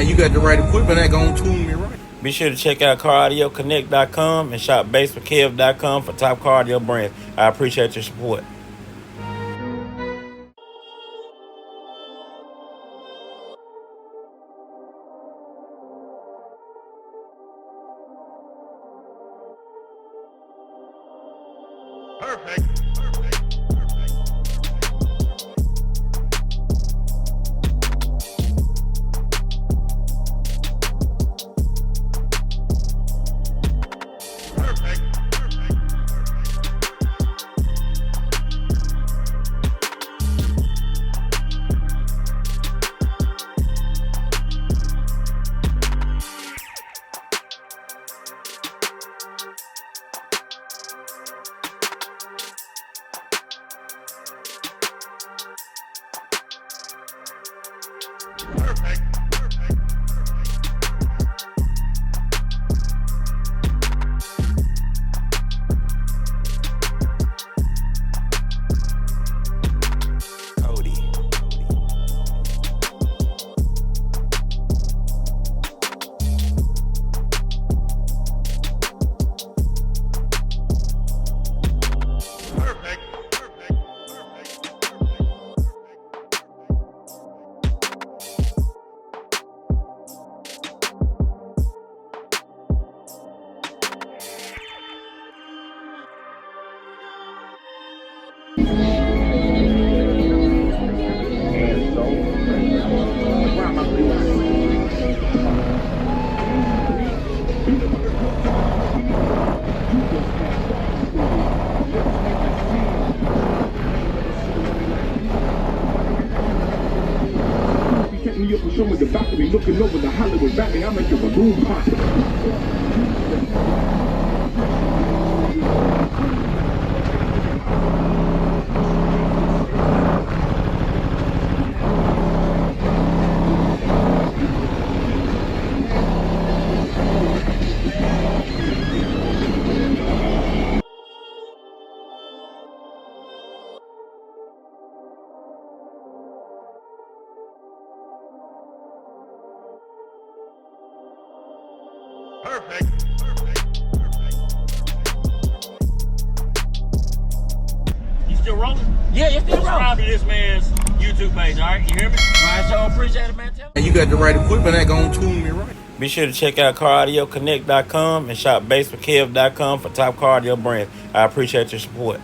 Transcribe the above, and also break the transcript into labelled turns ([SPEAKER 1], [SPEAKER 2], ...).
[SPEAKER 1] And you got the right equipment that gonna tune me right.
[SPEAKER 2] Be sure to check out CarAudioConnect.com and shop BASSWITHKEV.com for top car audio brands. I appreciate your support.
[SPEAKER 1] Perfect.
[SPEAKER 3] With the balcony looking over the Hollywood valley, I make a balloon pop.
[SPEAKER 1] Perfect.
[SPEAKER 4] You still rolling?
[SPEAKER 5] Yeah, it's still rolling.
[SPEAKER 4] Subscribe to this man's YouTube page, all right? You hear me?
[SPEAKER 5] Alright, so appreciate it, man.
[SPEAKER 1] And you got the right equipment that gonna tune me right.
[SPEAKER 2] Be sure to check out CarAudioConnect.com and shop BASSWITHKEV.com for top car audio brands. I appreciate your support.